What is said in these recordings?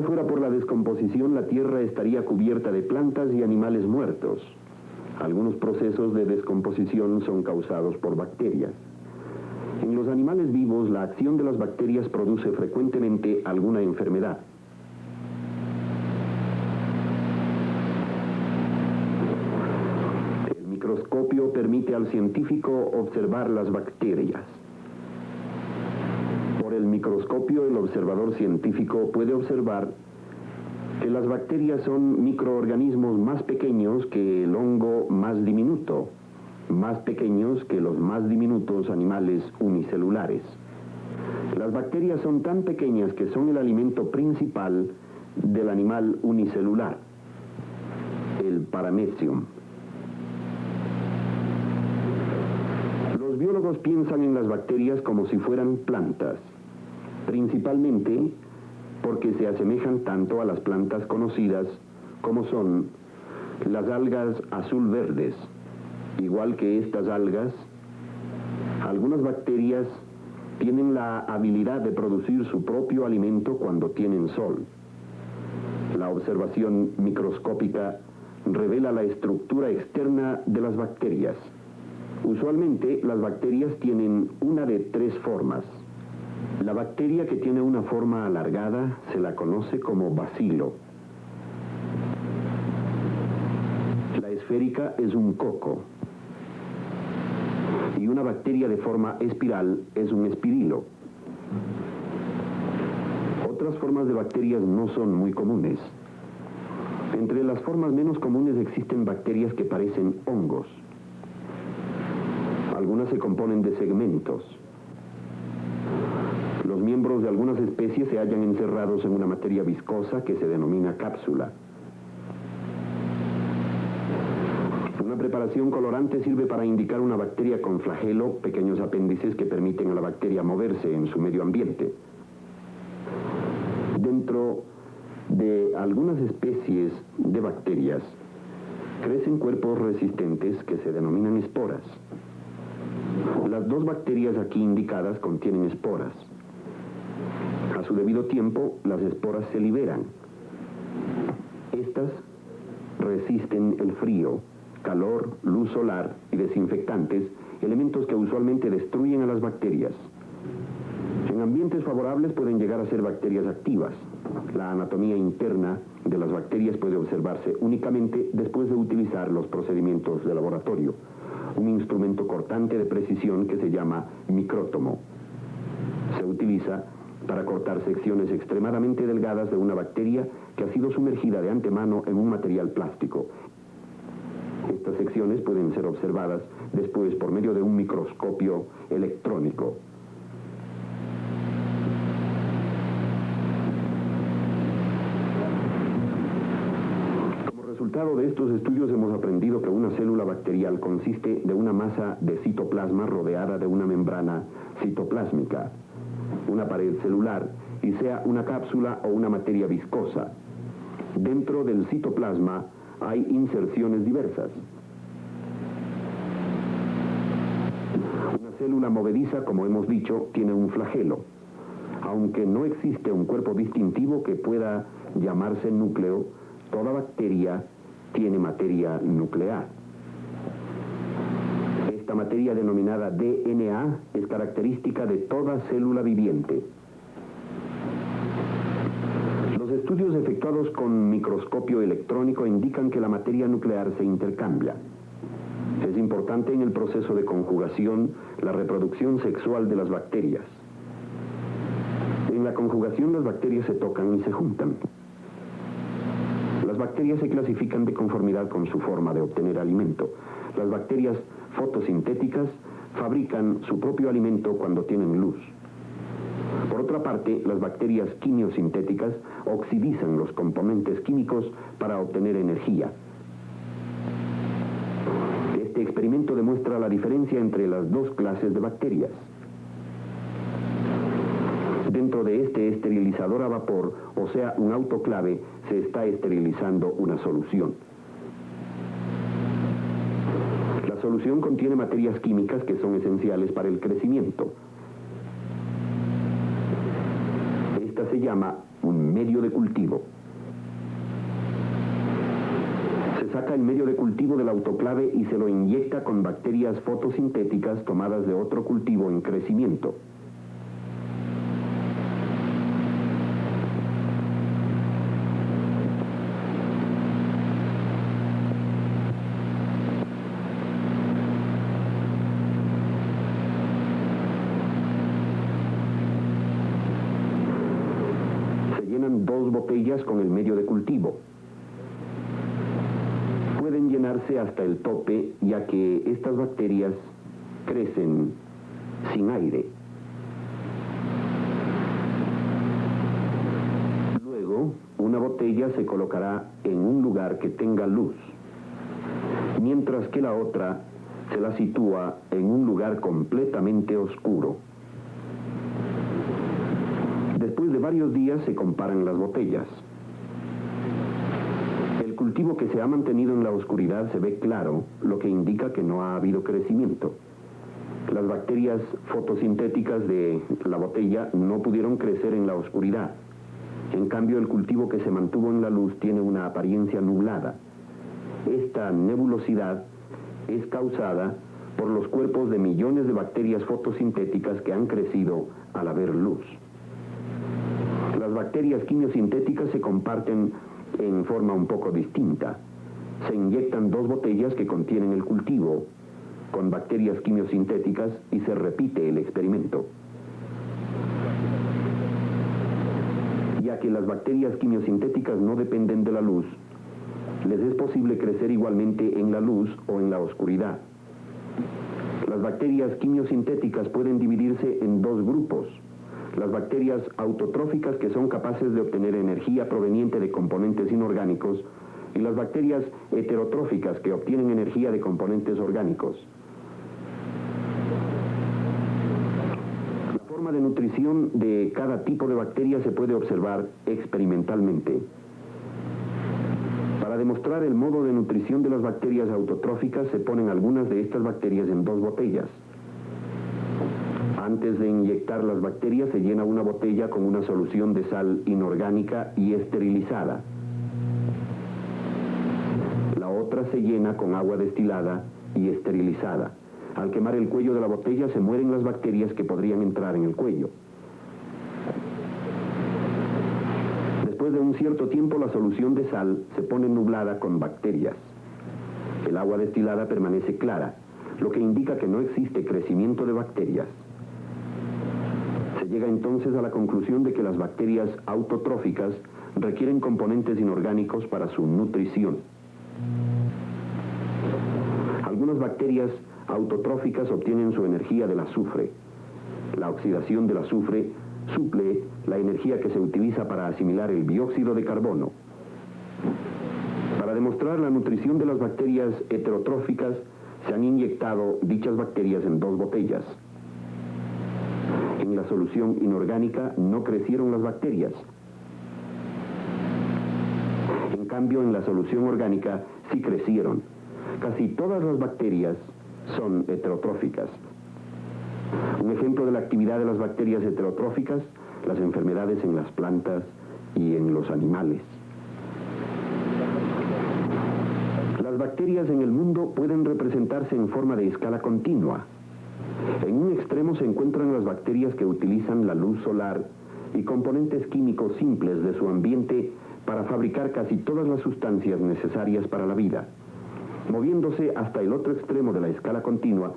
fuera por la descomposición, la Tierra estaría cubierta de plantas y animales muertos. Algunos procesos de descomposición son causados por bacterias. En los animales vivos, la acción de las bacterias produce frecuentemente alguna enfermedad. El microscopio permite al científico observar las bacterias. Por el microscopio, el observador científico puede observar que las bacterias son microorganismos más pequeños que el hongo más diminuto, más pequeños que los más diminutos animales unicelulares. Las bacterias son tan pequeñas que son el alimento principal del animal unicelular, el paramecium. Los biólogos piensan en las bacterias como si fueran plantas, principalmente porque se asemejan tanto a las plantas conocidas como son las algas azul-verdes. Igual que estas algas, algunas bacterias tienen la habilidad de producir su propio alimento cuando tienen sol. La observación microscópica revela la estructura externa de las bacterias. Usualmente, las bacterias tienen una de tres formas. La bacteria que tiene una forma alargada se la conoce como bacilo. La esférica es un coco. Y una bacteria de forma espiral es un espirilo. Otras formas de bacterias no son muy comunes. Entre las formas menos comunes existen bacterias que parecen hongos. Algunas se componen de segmentos. Los miembros de algunas especies se hallan encerrados en una materia viscosa que se denomina cápsula. Una preparación colorante sirve para indicar una bacteria con flagelo, pequeños apéndices que permiten a la bacteria moverse en su medio ambiente. Dentro de algunas especies de bacterias crecen cuerpos resistentes que se denominan esporas. Las dos bacterias aquí indicadas contienen esporas. A su debido tiempo, las esporas se liberan. Estas resisten el frío, calor, luz solar y desinfectantes, elementos que usualmente destruyen a las bacterias. En ambientes favorables pueden llegar a ser bacterias activas. La anatomía interna de las bacterias puede observarse únicamente después de utilizar los procedimientos de laboratorio, un instrumento cortante de precisión que se llama micrótomo. Se utiliza para cortar secciones extremadamente delgadas de una bacteria que ha sido sumergida de antemano en un material plástico. Estas secciones pueden ser observadas después por medio de un microscopio electrónico. Como resultado de estos estudios hemos aprendido que una célula bacterial consiste de una masa de citoplasma rodeada de una membrana citoplásmica, una pared celular, y sea una cápsula o una materia viscosa. Dentro del citoplasma hay inserciones diversas. Una célula movediza, como hemos dicho, tiene un flagelo. Aunque no existe un cuerpo distintivo que pueda llamarse núcleo, toda bacteria tiene materia nuclear. Esta materia denominada DNA es característica de toda célula viviente. Los estudios efectuados con microscopio electrónico indican que la materia nuclear se intercambia. Es importante en el proceso de conjugación la reproducción sexual de las bacterias. En la conjugación las bacterias se tocan y se juntan. Las bacterias se clasifican de conformidad con su forma de obtener alimento. Las bacterias fotosintéticas fabrican su propio alimento cuando tienen luz. Por otra parte, las bacterias quimiosintéticas oxidizan los componentes químicos para obtener energía. Este experimento demuestra la diferencia entre las dos clases de bacterias. Dentro de este esterilizador a vapor, o sea, un autoclave, se está esterilizando una solución. La solución contiene materias químicas que son esenciales para el crecimiento. Esta se llama un medio de cultivo. Se saca el medio de cultivo del autoclave y se lo inyecta con bacterias fotosintéticas tomadas de otro cultivo en crecimiento. Dos botellas con el medio de cultivo. Pueden llenarse hasta el tope, ya que estas bacterias crecen sin aire. Luego, una botella se colocará en un lugar que tenga luz, mientras que la otra se la sitúa en un lugar completamente oscuro. Después de varios días se comparan las botellas. El cultivo que se ha mantenido en la oscuridad se ve claro, lo que indica que no ha habido crecimiento. Las bacterias fotosintéticas de la botella no pudieron crecer en la oscuridad. En cambio, el cultivo que se mantuvo en la luz tiene una apariencia nublada. Esta nebulosidad es causada por los cuerpos de millones de bacterias fotosintéticas que han crecido al haber luz. Las bacterias quimiosintéticas se comparten en forma un poco distinta. Se inyectan dos botellas que contienen el cultivo con bacterias quimiosintéticas y se repite el experimento. Ya que las bacterias quimiosintéticas no dependen de la luz, les es posible crecer igualmente en la luz o en la oscuridad. Las bacterias quimiosintéticas pueden dividirse en dos grupos. Las bacterias autotróficas, que son capaces de obtener energía proveniente de componentes inorgánicos, y las bacterias heterotróficas, que obtienen energía de componentes orgánicos. La forma de nutrición de cada tipo de bacteria se puede observar experimentalmente. Para demostrar el modo de nutrición de las bacterias autotróficas, se ponen algunas de estas bacterias en dos botellas. Antes de inyectar las bacterias, se llena una botella con una solución de sal inorgánica y esterilizada. La otra se llena con agua destilada y esterilizada. Al quemar el cuello de la botella se mueren las bacterias que podrían entrar en el cuello. Después de un cierto tiempo, la solución de sal se pone nublada con bacterias. El agua destilada permanece clara, lo que indica que no existe crecimiento de bacterias. Se llega entonces a la conclusión de que las bacterias autotróficas requieren componentes inorgánicos para su nutrición. Algunas bacterias autotróficas obtienen su energía del azufre. La oxidación del azufre suple la energía que se utiliza para asimilar el dióxido de carbono. Para demostrar la nutrición de las bacterias heterotróficas, se han inyectado dichas bacterias en dos botellas. En la solución inorgánica no crecieron las bacterias. En cambio, en la solución orgánica sí crecieron. Casi todas las bacterias son heterotróficas. Un ejemplo de la actividad de las bacterias heterotróficas, las enfermedades en las plantas y en los animales. Las bacterias en el mundo pueden representarse en forma de escala continua. En un extremo se encuentran las bacterias que utilizan la luz solar y componentes químicos simples de su ambiente para fabricar casi todas las sustancias necesarias para la vida. Moviéndose hasta el otro extremo de la escala continua,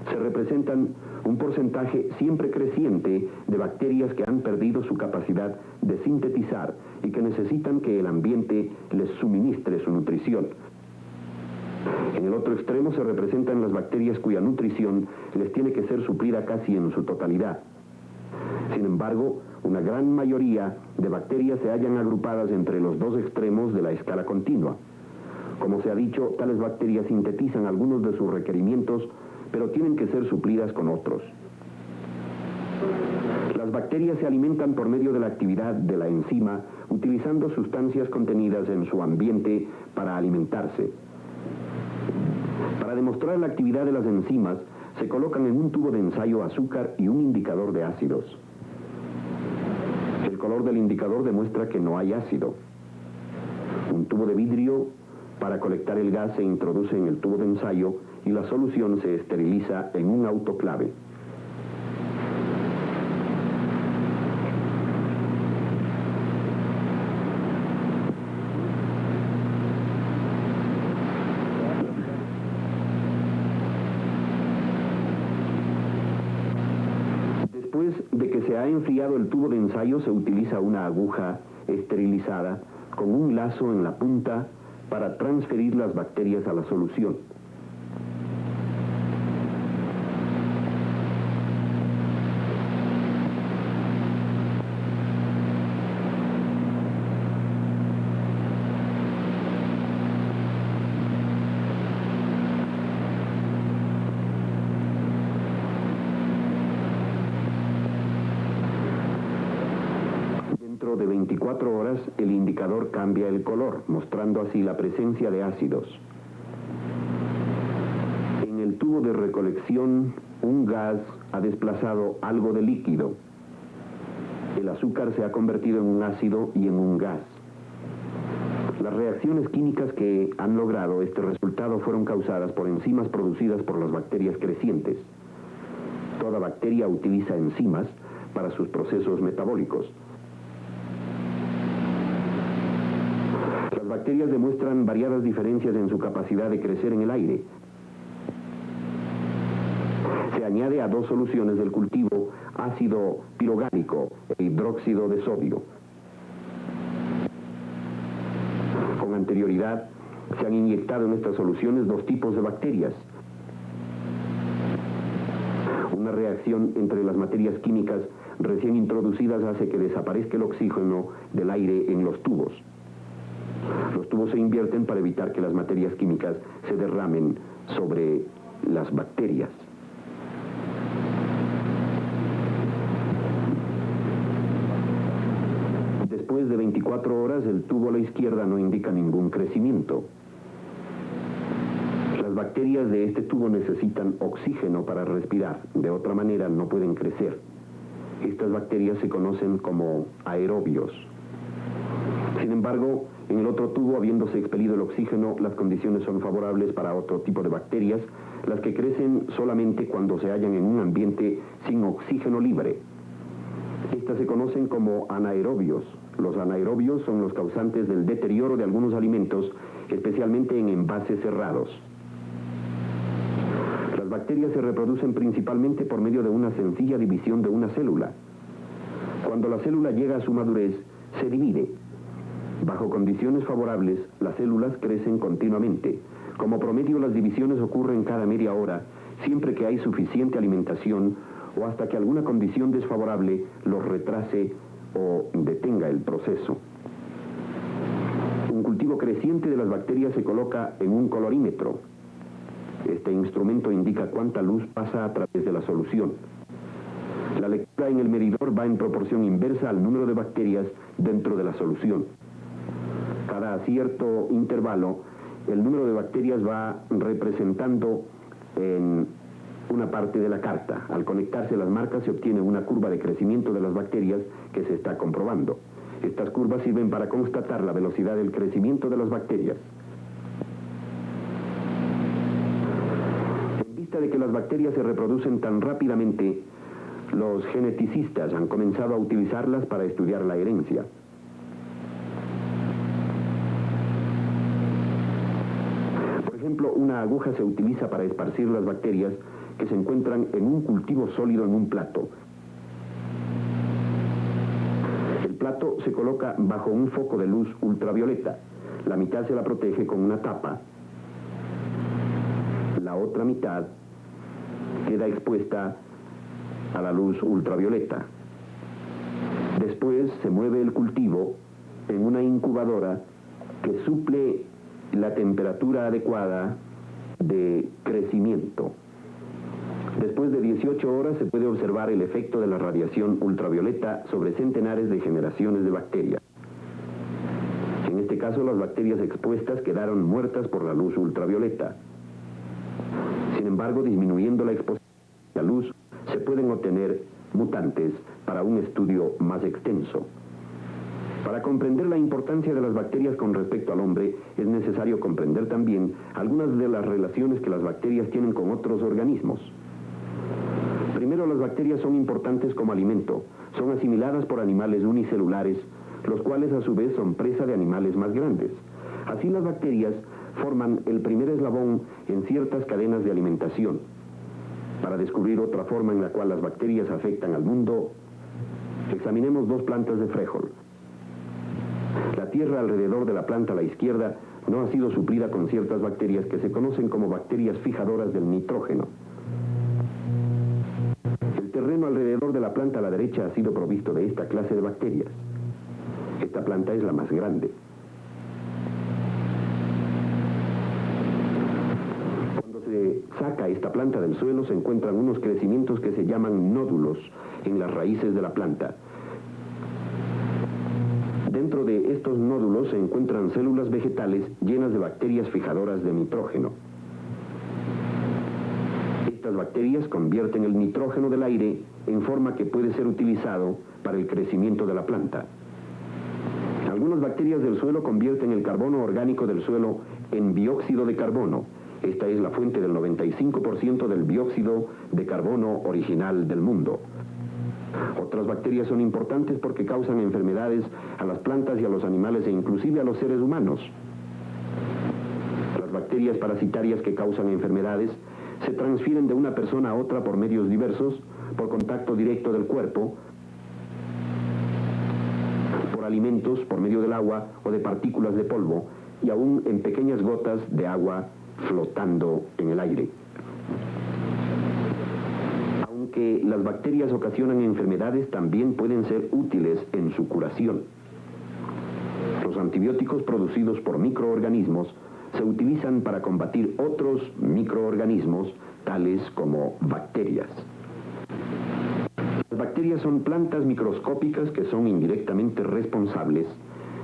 se representan un porcentaje siempre creciente de bacterias que han perdido su capacidad de sintetizar y que necesitan que el ambiente les suministre su nutrición. En el otro extremo se representan las bacterias cuya nutrición les tiene que ser suplida casi en su totalidad. Sin embargo, una gran mayoría de bacterias se hallan agrupadas entre los dos extremos de la escala continua. Como se ha dicho, tales bacterias sintetizan algunos de sus requerimientos, pero tienen que ser suplidas con otros. Las bacterias se alimentan por medio de la actividad de la enzima, utilizando sustancias contenidas en su ambiente para alimentarse. Para demostrar la actividad de las enzimas, se colocan en un tubo de ensayo azúcar y un indicador de ácidos. El El color del indicador demuestra que no hay ácido. Un tubo de vidrio para colectar el gas se introduce en el tubo de ensayo y la solución se esteriliza en un autoclave. Después de que se ha enfriado el tubo de ensayo, se utiliza una aguja esterilizada con un lazo en la punta para transferir las bacterias a la solución. Dentro de 24 horas, el indicador cambia el color, mostrando así la presencia de ácidos. En el tubo de recolección, un gas ha desplazado algo de líquido. El azúcar se ha convertido en un ácido y en un gas. Las reacciones químicas que han logrado este resultado fueron causadas por enzimas producidas por las bacterias crecientes. Toda bacteria utiliza enzimas para sus procesos metabólicos. Las bacterias demuestran variadas diferencias en su capacidad de crecer en el aire. Se añade a 2 soluciones del cultivo ácido pirogálico e hidróxido de sodio. Con anterioridad, se han inyectado en estas soluciones 2 tipos de bacterias. Una reacción entre las materias químicas recién introducidas hace que desaparezca el oxígeno del aire en los tubos. Los tubos se invierten para evitar que las materias químicas se derramen sobre las bacterias. Después de 24 horas, el tubo a la izquierda no indica ningún crecimiento. Las bacterias de este tubo necesitan oxígeno para respirar, de otra manera no pueden crecer. Estas bacterias se conocen como aerobios. Sin embargo, en el otro tubo, habiéndose expelido el oxígeno, las condiciones son favorables para otro tipo de bacterias, las que crecen solamente cuando se hallan en un ambiente sin oxígeno libre. Estas se conocen como anaerobios. Los anaerobios son los causantes del deterioro de algunos alimentos, especialmente en envases cerrados. Las bacterias se reproducen principalmente por medio de una sencilla división de una célula. Cuando la célula llega a su madurez, se divide. Bajo condiciones favorables, las células crecen continuamente. Como promedio, las divisiones ocurren cada media hora, siempre que hay suficiente alimentación o hasta que alguna condición desfavorable los retrase o detenga el proceso. Un cultivo creciente de las bacterias se coloca en un colorímetro. Este instrumento indica cuánta luz pasa a través de la solución. La lectura en el medidor va en proporción inversa al número de bacterias dentro de la solución. Cada cierto intervalo, el número de bacterias va representando en una parte de la carta. Al conectarse las marcas se obtiene una curva de crecimiento de las bacterias que se está comprobando. Estas curvas sirven para constatar la velocidad del crecimiento de las bacterias. En vista de que las bacterias se reproducen tan rápidamente, los geneticistas han comenzado a utilizarlas para estudiar la herencia. Por ejemplo, una aguja se utiliza para esparcir las bacterias que se encuentran en un cultivo sólido en un plato. El plato se coloca bajo un foco de luz ultravioleta. La mitad se la protege con una tapa. La otra mitad queda expuesta a la luz ultravioleta. Después se mueve el cultivo en una incubadora que suple la temperatura adecuada de crecimiento. Después de 18 horas se puede observar el efecto de la radiación ultravioleta sobre centenares de generaciones de bacterias. En este caso, las bacterias expuestas quedaron muertas por la luz ultravioleta. Sin embargo, disminuyendo la exposición a la luz, se pueden obtener mutantes para un estudio más extenso. Para comprender la importancia de las bacterias con respecto al hombre, es necesario comprender también algunas de las relaciones que las bacterias tienen con otros organismos. Primero, las bacterias son importantes como alimento. Son asimiladas por animales unicelulares, los cuales a su vez son presa de animales más grandes. Así, las bacterias forman el primer eslabón en ciertas cadenas de alimentación. Para descubrir otra forma en la cual las bacterias afectan al mundo, examinemos dos plantas de frijol. La tierra alrededor de la planta a la izquierda no ha sido suplida con ciertas bacterias que se conocen como bacterias fijadoras del nitrógeno. El terreno alrededor de la planta a la derecha ha sido provisto de esta clase de bacterias. Esta planta es la más grande. Cuando se saca esta planta del suelo, se encuentran unos crecimientos que se llaman nódulos en las raíces de la planta. Dentro de estos nódulos se encuentran células vegetales llenas de bacterias fijadoras de nitrógeno. Estas bacterias convierten el nitrógeno del aire en forma que puede ser utilizado para el crecimiento de la planta. Algunas bacterias del suelo convierten el carbono orgánico del suelo en dióxido de carbono. Esta es la fuente del 95% del dióxido de carbono original del mundo. Otras bacterias son importantes porque causan enfermedades a las plantas y a los animales e inclusive a los seres humanos. Las bacterias parasitarias que causan enfermedades se transfieren de una persona a otra por medios diversos, por contacto directo del cuerpo, por alimentos, por medio del agua o de partículas de polvo, y aún en pequeñas gotas de agua flotando en el aire. Aunque las bacterias ocasionan enfermedades, también pueden ser útiles en su curación. Los antibióticos producidos por microorganismos se utilizan para combatir otros microorganismos, tales como bacterias. Las bacterias son plantas microscópicas que son indirectamente responsables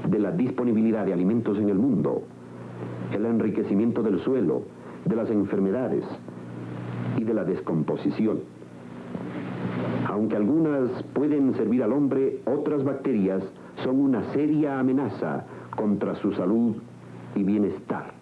de la disponibilidad de alimentos en el mundo, el enriquecimiento del suelo, de las enfermedades y de la descomposición. Aunque algunas pueden servir al hombre, otras bacterias son una seria amenaza contra su salud y bienestar.